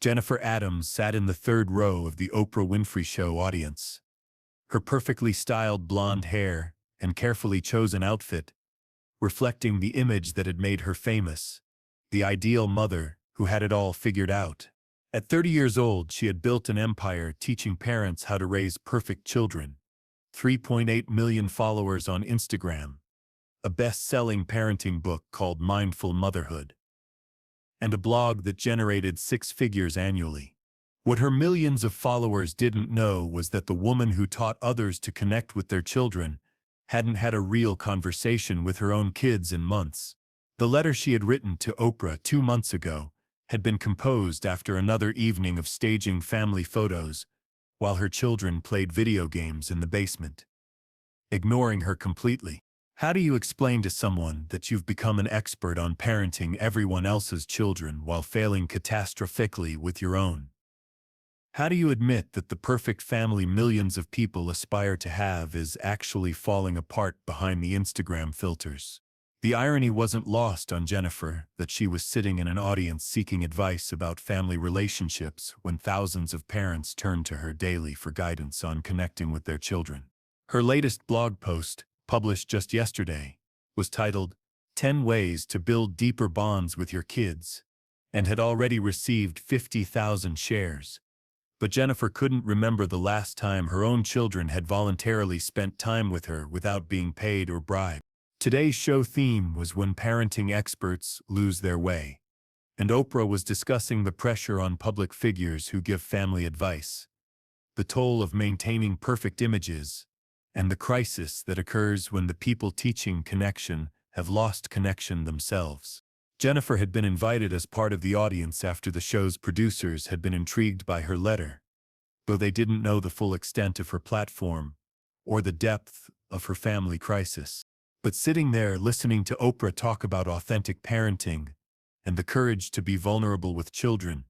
Jennifer Adams sat in the third row of the Oprah Winfrey Show audience. Her perfectly styled blonde hair and carefully chosen outfit reflecting the image that had made her famous, the ideal mother who had it all figured out. At 30 years old, she had built an empire teaching parents how to raise perfect children, 3.8 million followers on Instagram, a best-selling parenting book called Mindful Motherhood, and a blog that generated six figures annually. What her millions of followers didn't know was that the woman who taught others to connect with their children hadn't had a real conversation with her own kids in months. The letter she had written to Oprah 2 months ago had been composed after another evening of staging family photos while her children played video games in the basement, ignoring her completely. How do you explain to someone that you've become an expert on parenting everyone else's children while failing catastrophically with your own? How do you admit that the perfect family millions of people aspire to have is actually falling apart behind the Instagram filters? The irony wasn't lost on Jennifer that she was sitting in an audience seeking advice about family relationships when thousands of parents turned to her daily for guidance on connecting with their children. Her latest blog post, published just yesterday, was titled 10 Ways to Build Deeper Bonds with Your Kids, and had already received 50,000 shares. But Jennifer couldn't remember the last time her own children had voluntarily spent time with her without being paid or bribed. Today's show theme was when parenting experts lose their way, and Oprah was discussing the pressure on public figures who give family advice, the toll of maintaining perfect images, and the crisis that occurs when the people teaching connection have lost connection themselves. Jennifer had been invited as part of the audience after the show's producers had been intrigued by her letter, though they didn't know the full extent of her platform or the depth of her family crisis. But sitting there listening to Oprah talk about authentic parenting and the courage to be vulnerable with children,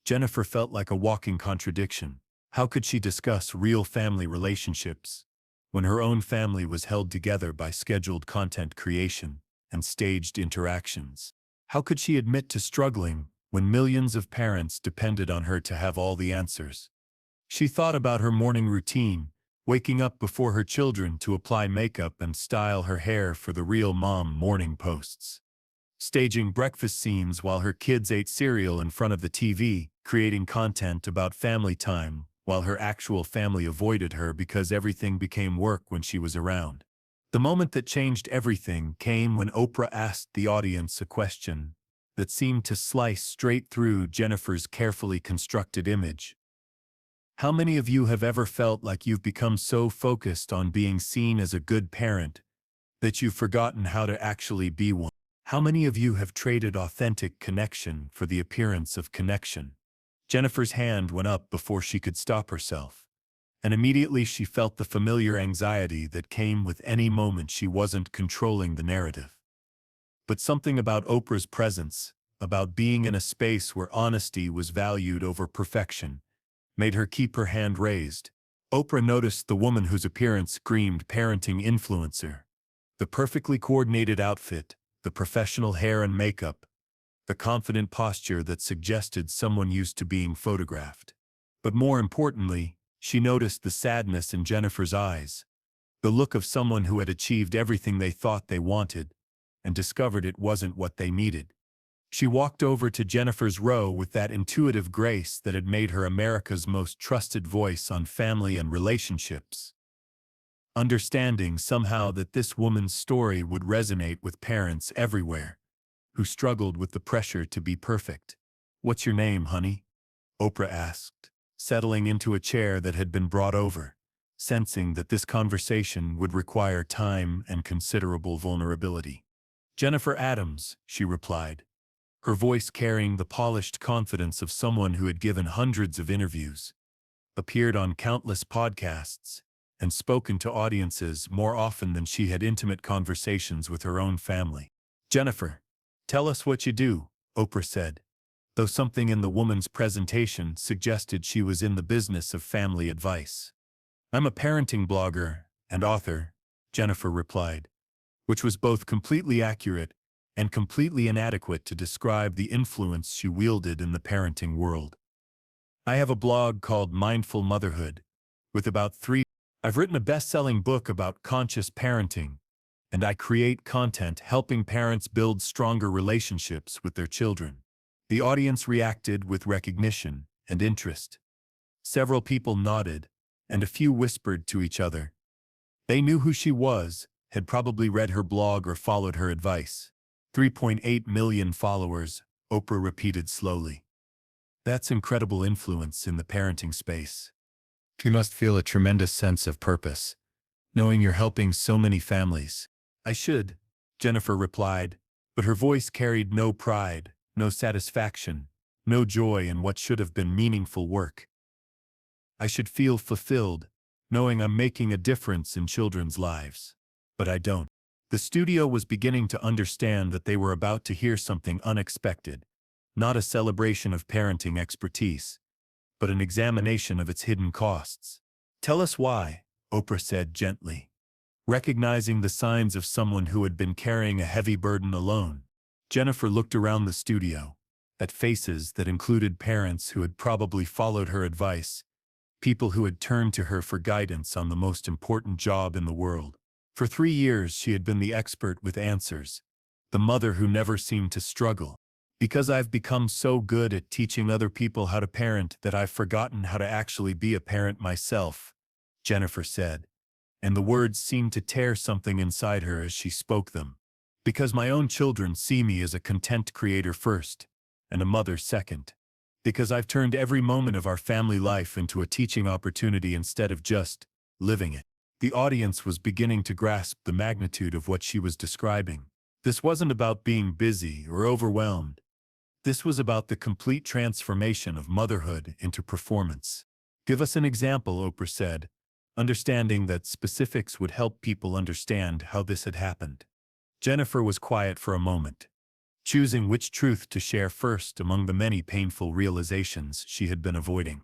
Jennifer felt like a walking contradiction. How could she discuss real family relationships when her own family was held together by scheduled content creation and staged interactions? How could she admit to struggling when millions of parents depended on her to have all the answers? She thought about her morning routine, waking up before her children to apply makeup and style her hair for the Real Mom morning posts, staging breakfast scenes while her kids ate cereal in front of the TV, creating content about family time while her actual family avoided her because everything became work when she was around. The moment that changed everything came when Oprah asked the audience a question that seemed to slice straight through Jennifer's carefully constructed image. How many of you have ever felt like you've become so focused on being seen as a good parent that you've forgotten how to actually be one? How many of you have traded authentic connection for the appearance of connection? Jennifer's hand went up before she could stop herself, and immediately she felt the familiar anxiety that came with any moment she wasn't controlling the narrative. But something about Oprah's presence, about being in a space where honesty was valued over perfection, made her keep her hand raised. Oprah noticed the woman whose appearance screamed parenting influencer. The perfectly coordinated outfit, the professional hair and makeup, the confident posture that suggested someone used to being photographed. But more importantly, she noticed the sadness in Jennifer's eyes, the look of someone who had achieved everything they thought they wanted and discovered it wasn't what they needed. She walked over to Jennifer's row with that intuitive grace that had made her America's most trusted voice on family and relationships, understanding somehow that this woman's story would resonate with parents everywhere who struggled with the pressure to be perfect. "What's your name, honey?" Oprah asked, settling into a chair that had been brought over, sensing that this conversation would require time and considerable vulnerability. "Jennifer Adams," she replied, her voice carrying the polished confidence of someone who had given hundreds of interviews, appeared on countless podcasts, and spoken to audiences more often than she had intimate conversations with her own family. "Jennifer, tell us what you do," Oprah said, though something in the woman's presentation suggested she was in the business of family advice. "I'm a parenting blogger and author," Jennifer replied, which was both completely accurate and completely inadequate to describe the influence she wielded in the parenting world. I have a blog called Mindful Motherhood, with about I've written a best-selling book about conscious parenting, and I create content helping parents build stronger relationships with their children. The audience reacted with recognition and interest. Several people nodded, and a few whispered to each other. They knew who she was, had probably read her blog or followed her advice. 3.8 million followers, Oprah repeated slowly. That's incredible influence in the parenting space. You must feel a tremendous sense of purpose, knowing you're helping so many families. I should, Jennifer replied, but her voice carried no pride, no satisfaction, no joy in what should have been meaningful work. I should feel fulfilled, knowing I'm making a difference in children's lives. But I don't. The studio was beginning to understand that they were about to hear something unexpected, not a celebration of parenting expertise, but an examination of its hidden costs. Tell us why, Oprah said gently, recognizing the signs of someone who had been carrying a heavy burden alone. Jennifer looked around the studio, at faces that included parents who had probably followed her advice, people who had turned to her for guidance on the most important job in the world. For 3 years she had been the expert with answers, the mother who never seemed to struggle. Because I've become so good at teaching other people how to parent that I've forgotten how to actually be a parent myself, Jennifer said, and the words seemed to tear something inside her as she spoke them. Because my own children see me as a content creator first, and a mother second. Because I've turned every moment of our family life into a teaching opportunity instead of just living it. The audience was beginning to grasp the magnitude of what she was describing. This wasn't about being busy or overwhelmed. This was about the complete transformation of motherhood into performance. Give us an example, Oprah said, understanding that specifics would help people understand how this had happened. Jennifer was quiet for a moment, choosing which truth to share first among the many painful realizations she had been avoiding.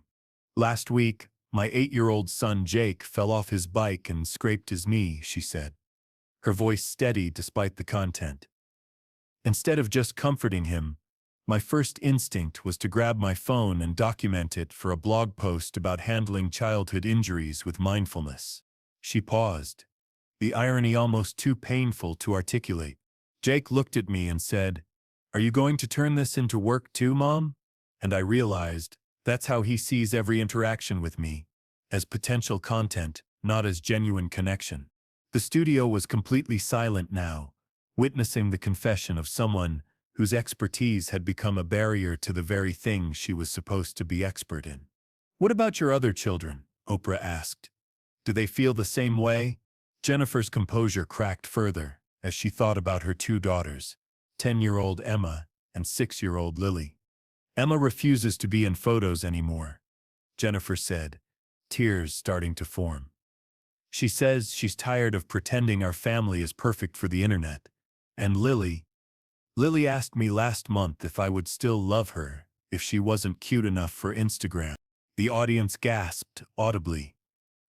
Last week, my 8-year-old son Jake fell off his bike and scraped his knee, she said, her voice steady despite the content. Instead of just comforting him, my first instinct was to grab my phone and document it for a blog post about handling childhood injuries with mindfulness. She paused, the irony almost too painful to articulate. Jake looked at me and said, "Are you going to turn this into work too, Mom?" And I realized, that's how he sees every interaction with me, as potential content, not as genuine connection. The studio was completely silent now, witnessing the confession of someone whose expertise had become a barrier to the very thing she was supposed to be expert in. What about your other children? Oprah asked. Do they feel the same way? Jennifer's composure cracked further as she thought about her 2 daughters, 10-year-old Emma and 6-year-old Lily. Emma refuses to be in photos anymore, Jennifer said, tears starting to form. She says she's tired of pretending our family is perfect for the internet. And Lily asked me last month if I would still love her if she wasn't cute enough for Instagram. The audience gasped audibly,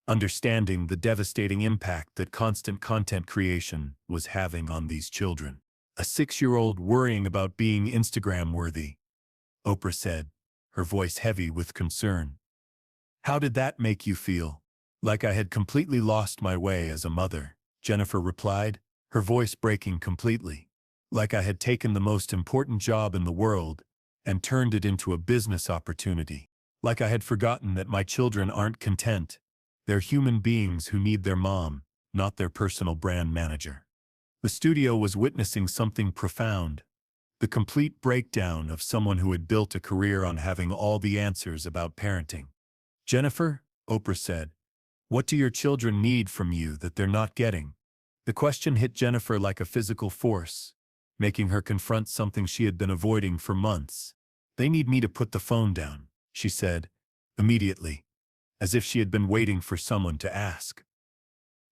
understanding the devastating impact that constant content creation was having on these children. A 6-year-old worrying about being Instagram-worthy, Oprah said, her voice heavy with concern. How did that make you feel? Like I had completely lost my way as a mother, Jennifer replied, her voice breaking completely. Like I had taken the most important job in the world and turned it into a business opportunity. Like I had forgotten that my children aren't content. They're human beings who need their mom, not their personal brand manager. The studio was witnessing something profound, the complete breakdown of someone who had built a career on having all the answers about parenting. Jennifer, Oprah said, what do your children need from you that they're not getting? The question hit Jennifer like a physical force, making her confront something she had been avoiding for months. They need me to put the phone down, she said, immediately, as if she had been waiting for someone to ask.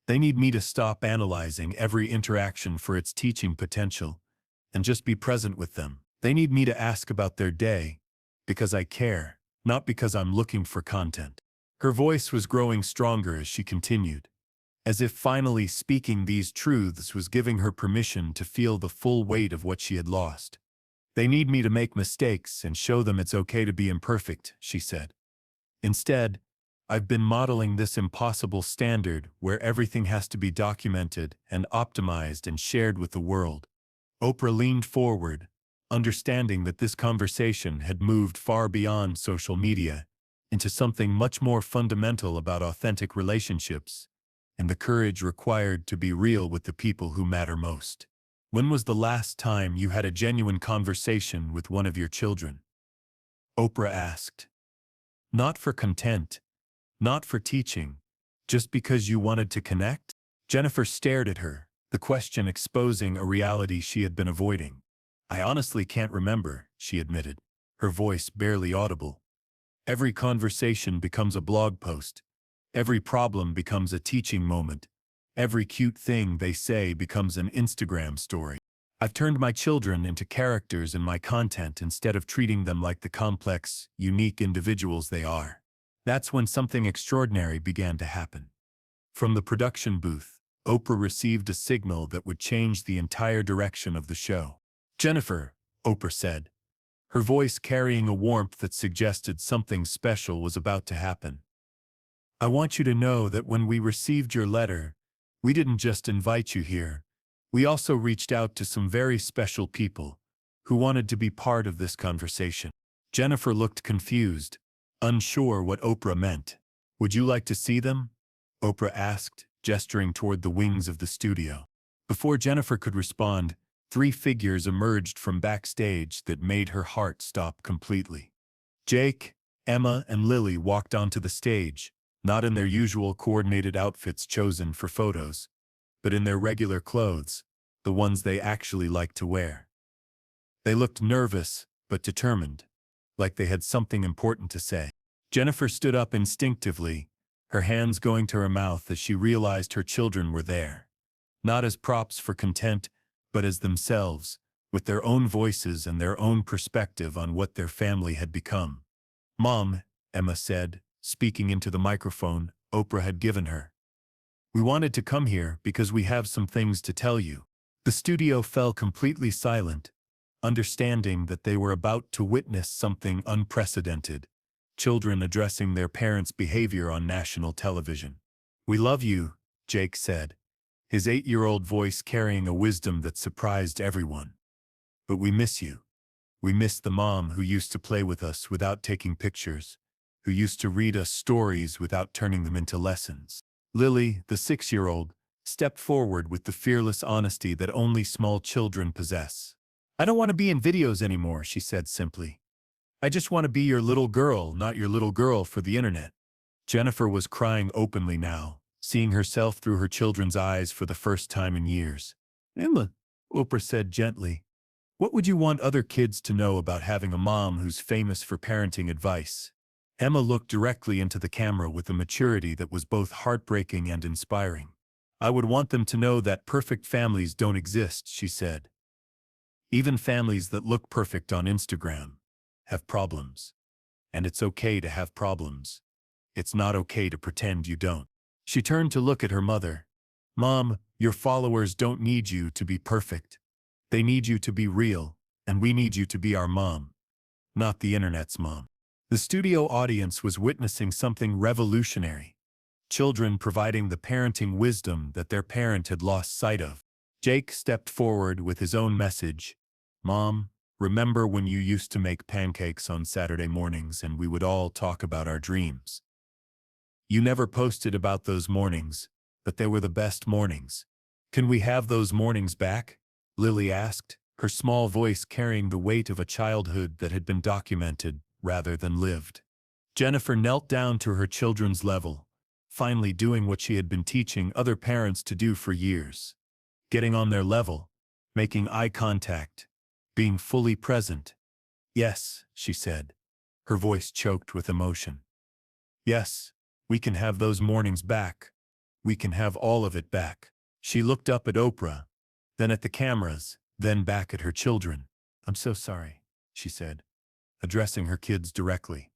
They need me to stop analyzing every interaction for its teaching potential and just be present with them. They need me to ask about their day because I care, not because I'm looking for content. Her voice was growing stronger as she continued. as if finally speaking these truths was giving her permission to feel the full weight of what she had lost. "They need me to make mistakes and show them it's okay to be imperfect," she said. "Instead, I've been modeling this impossible standard where everything has to be documented and optimized and shared with the world." Oprah leaned forward, understanding that this conversation had moved far beyond social media into something much more fundamental about authentic relationships and the courage required to be real with the people who matter most. "When was the last time you had a genuine conversation with one of your children?" Oprah asked. "Not for content, not for teaching, just because you wanted to connect?" Jennifer stared at her, the question exposing a reality she had been avoiding. "I honestly can't remember," she admitted, her voice barely audible. "Every conversation becomes a blog post. Every problem becomes a teaching moment. Every cute thing they say becomes an Instagram story. I've turned my children into characters in my content instead of treating them like the complex, unique individuals they are." That's when something extraordinary began to happen. From the production booth, Oprah received a signal that would change the entire direction of the show. "Jennifer," Oprah said, her voice carrying a warmth that suggested something special was about to happen. "I want you to know that when we received your letter, we didn't just invite you here. We also reached out to some very special people who wanted to be part of this conversation." Jennifer looked confused, unsure what Oprah meant. "Would you like to see them?" Oprah asked, gesturing toward the wings of the studio. Before Jennifer could respond, 3 figures emerged from backstage that made her heart stop completely. Jake, Emma, and Lily walked onto the stage, not in their usual coordinated outfits chosen for photos, but in their regular clothes, the ones they actually liked to wear. They looked nervous, but determined, like they had something important to say. Jennifer stood up instinctively, her hands going to her mouth as she realized her children were there. Not as props for content, but as themselves, with their own voices and their own perspective on what their family had become. "Mom," Emma said, speaking into the microphone Oprah had given her, "we wanted to come here because we have some things to tell you." The studio fell completely silent, understanding that they were about to witness something unprecedented. Children addressing their parents' behavior on national television. "We love you," Jake said, his 8-year-old voice carrying a wisdom that surprised everyone. "But we miss you. We miss the mom who used to play with us without taking pictures, who used to read us stories without turning them into lessons." Lily, the 6-year-old, stepped forward with the fearless honesty that only small children possess. "I don't want to be in videos anymore," she said simply. "I just want to be your little girl, not your little girl for the internet." Jennifer was crying openly now, seeing herself through her children's eyes for the first time in years. "Emma," Oprah said gently, "what would you want other kids to know about having a mom who's famous for parenting advice?" Emma looked directly into the camera with a maturity that was both heartbreaking and inspiring. "I would want them to know that perfect families don't exist," she said. "Even families that look perfect on Instagram have problems. And it's okay to have problems. It's not okay to pretend you don't." She turned to look at her mother. "Mom, your followers don't need you to be perfect. They need you to be real, and we need you to be our mom, not the internet's mom." The studio audience was witnessing something revolutionary. Children providing the parenting wisdom that their parent had lost sight of. Jake stepped forward with his own message. "Mom, remember when you used to make pancakes on Saturday mornings and we would all talk about our dreams? You never posted about those mornings, but they were the best mornings. Can we have those mornings back?" Lily asked, her small voice carrying the weight of a childhood that had been documented rather than lived. Jennifer knelt down to her children's level, finally doing what she had been teaching other parents to do for years. Getting on their level, making eye contact, being fully present. "Yes," she said, her voice choked with emotion. "Yes, we can have those mornings back. We can have all of it back." She looked up at Oprah, then at the cameras, then back at her children. "I'm so sorry," she said, addressing her kids directly.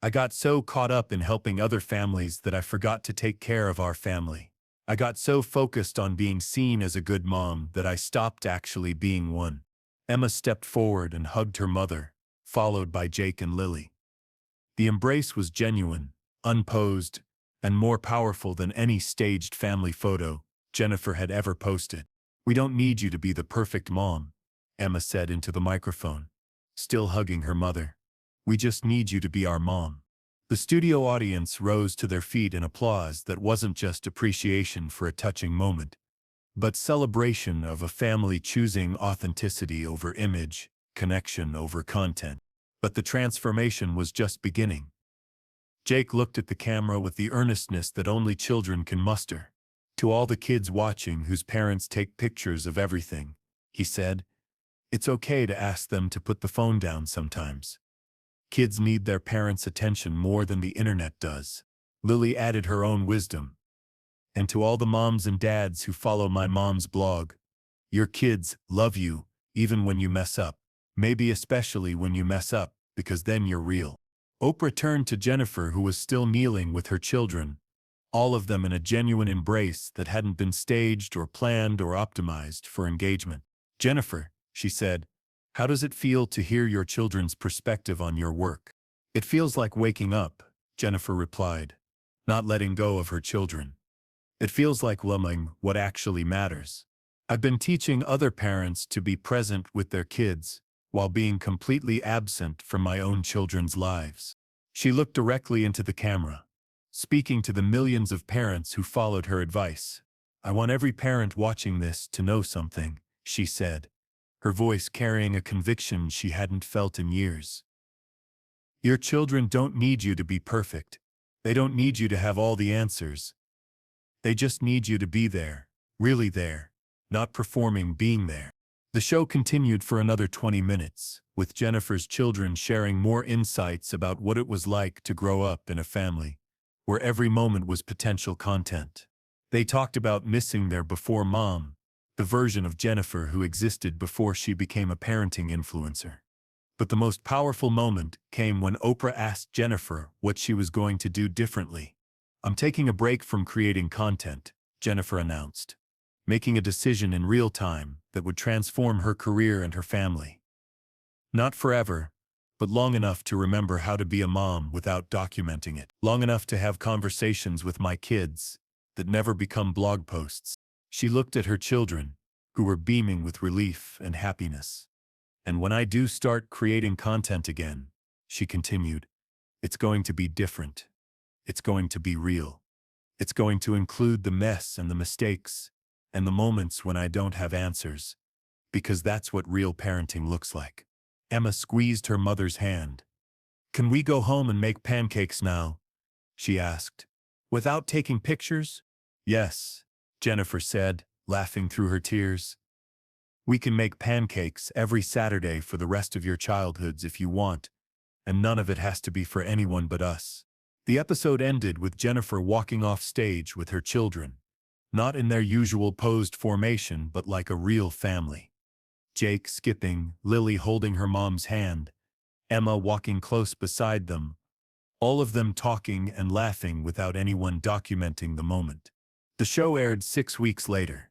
"I got so caught up in helping other families that I forgot to take care of our family. I got so focused on being seen as a good mom that I stopped actually being one. Emma stepped forward and hugged her mother, followed by Jake and Lily. The embrace was genuine, unposed, and more powerful than any staged family photo Jennifer had ever posted. "We don't need you to be the perfect mom," Emma said into the microphone, still hugging her mother. "We just need you to be our mom." The studio audience rose to their feet in applause that wasn't just appreciation for a touching moment, but celebration of a family choosing authenticity over image, connection over content. But the transformation was just beginning. Jake looked at the camera with the earnestness that only children can muster. "To all the kids watching whose parents take pictures of everything," he said, "it's okay to ask them to put the phone down sometimes. Kids need their parents' attention more than the internet does." Lily added her own wisdom. "And to all the moms and dads who follow my mom's blog, your kids love you, even when you mess up. Maybe especially when you mess up, because then you're real." Oprah turned to Jennifer, who was still kneeling with her children, all of them in a genuine embrace that hadn't been staged or planned or optimized for engagement. "Jennifer," she said, "how does it feel to hear your children's perspective on your work?" "It feels like waking up," Jennifer replied, not letting go of her children. "It feels like learning what actually matters. I've been teaching other parents to be present with their kids while being completely absent from my own children's lives." She looked directly into the camera, speaking to the millions of parents who followed her advice. "I want every parent watching this to know something," she said, her voice carrying a conviction she hadn't felt in years. "Your children don't need you to be perfect. They don't need you to have all the answers. They just need you to be there, really there, not performing being there." The show continued for another 20 minutes, with Jennifer's children sharing more insights about what it was like to grow up in a family where every moment was potential content. They talked about missing their before mom, the version of Jennifer who existed before she became a parenting influencer. But the most powerful moment came when Oprah asked Jennifer what she was going to do differently. "I'm taking a break from creating content," Jennifer announced, making a decision in real time that would transform her career and her family. "Not forever, but long enough to remember how to be a mom without documenting it. Long enough to have conversations with my kids that never become blog posts." She looked at her children, who were beaming with relief and happiness. "And when I do start creating content again," she continued, "it's going to be different. It's going to be real. It's going to include the mess and the mistakes and the moments when I don't have answers, because that's what real parenting looks like." Emma squeezed her mother's hand. "Can we go home and make pancakes now?" she asked. "Without taking pictures?" "Yes," Jennifer said, laughing through her tears. "We can make pancakes every Saturday for the rest of your childhoods if you want, and none of it has to be for anyone but us." The episode ended with Jennifer walking off stage with her children, not in their usual posed formation but like a real family. Jake skipping, Lily holding her mom's hand, Emma walking close beside them, all of them talking and laughing without anyone documenting the moment. The show aired 6 weeks later,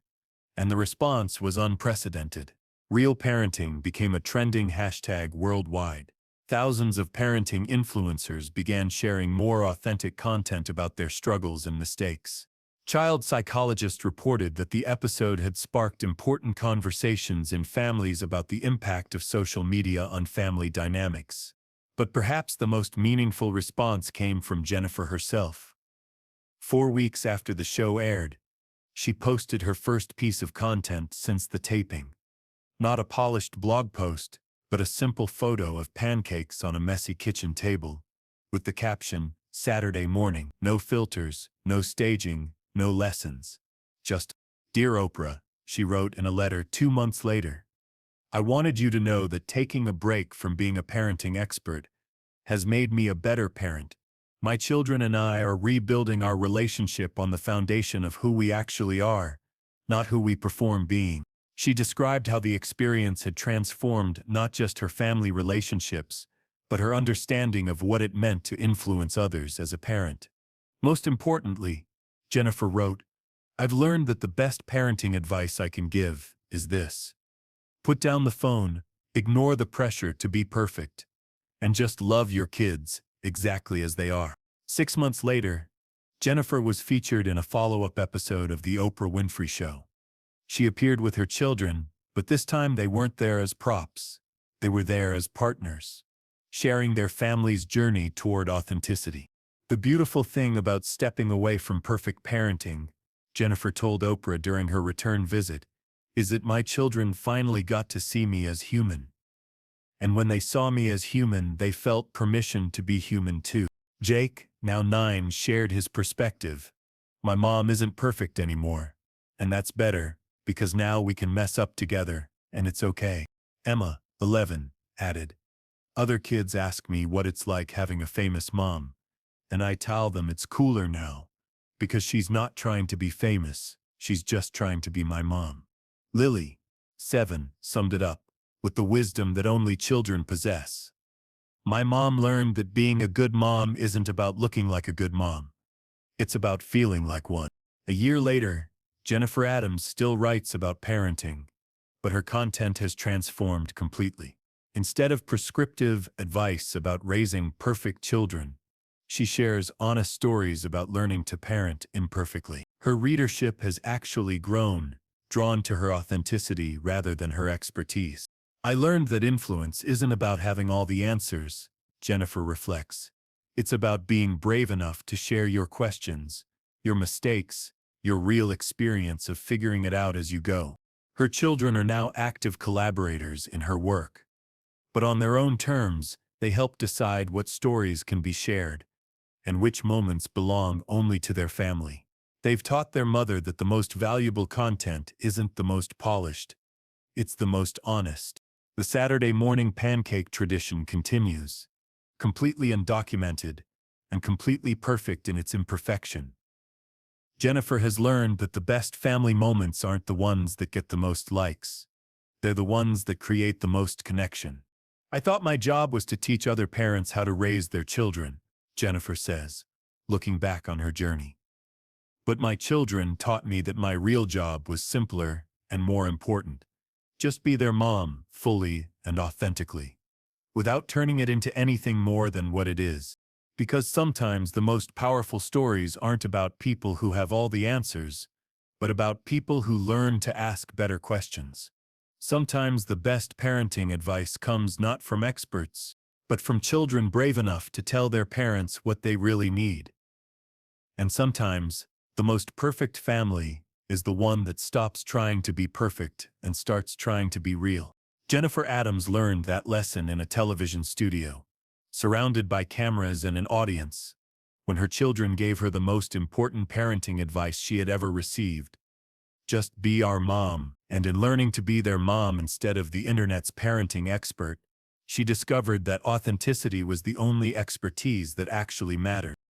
and the response was unprecedented. Real parenting became a trending hashtag worldwide. Thousands of parenting influencers began sharing more authentic content about their struggles and mistakes. Child psychologists reported that the episode had sparked important conversations in families about the impact of social media on family dynamics. But perhaps the most meaningful response came from Jennifer herself. 4 weeks after the show aired, she posted her first piece of content since the taping. Not a polished blog post, but a simple photo of pancakes on a messy kitchen table, with the caption, "Saturday morning, no filters, no staging, no lessons. Just, Dear Oprah," she wrote in a letter 2 months later. "I wanted you to know that taking a break from being a parenting expert has made me a better parent. My children and I are rebuilding our relationship on the foundation of who we actually are, not who we perform being." She described how the experience had transformed not just her family relationships, but her understanding of what it meant to influence others as a parent. "Most importantly," Jennifer wrote, I've learned that the best parenting advice I can give is this. Put down the phone, ignore the pressure to be perfect, and just love your kids exactly as they are. 6 months later, Jennifer was featured in a follow-up episode of The Oprah Winfrey Show. She appeared with her children, but this time they weren't there as props. They were there as partners, sharing their family's journey toward authenticity. The beautiful thing about stepping away from perfect parenting, Jennifer told Oprah during her return visit, is that my children finally got to see me as human. And when they saw me as human, they felt permission to be human too. Jake, now 9, shared his perspective. My mom isn't perfect anymore, and that's better, because now we can mess up together, and it's okay. Emma, 11, added, other kids ask me what it's like having a famous mom, and I tell them it's cooler now, because she's not trying to be famous, she's just trying to be my mom. Lily, 7, summed it up, with the wisdom that only children possess. My mom learned that being a good mom isn't about looking like a good mom. It's about feeling like one. A year later, Jennifer Adams still writes about parenting, but her content has transformed completely. Instead of prescriptive advice about raising perfect children, she shares honest stories about learning to parent imperfectly. Her readership has actually grown, drawn to her authenticity rather than her expertise. I learned that influence isn't about having all the answers, Jennifer reflects. It's about being brave enough to share your questions, your mistakes, your real experience of figuring it out as you go. Her children are now active collaborators in her work. But on their own terms, they help decide what stories can be shared and which moments belong only to their family. They've taught their mother that the most valuable content isn't the most polished, it's the most honest. The Saturday morning pancake tradition continues, completely undocumented and completely perfect in its imperfection. Jennifer has learned that the best family moments aren't the ones that get the most likes. They're the ones that create the most connection. I thought my job was to teach other parents how to raise their children, Jennifer says, looking back on her journey. But my children taught me that my real job was simpler and more important. Just be their mom, fully and authentically, without turning it into anything more than what it is. Because sometimes the most powerful stories aren't about people who have all the answers, but about people who learn to ask better questions. Sometimes the best parenting advice comes not from experts, but from children brave enough to tell their parents what they really need. And sometimes, the most perfect family is the one that stops trying to be perfect and starts trying to be real. Jennifer Adams learned that lesson in a television studio, surrounded by cameras and an audience, when her children gave her the most important parenting advice she had ever received. Just be our mom. And in learning to be their mom instead of the internet's parenting expert, she discovered that authenticity was the only expertise that actually mattered.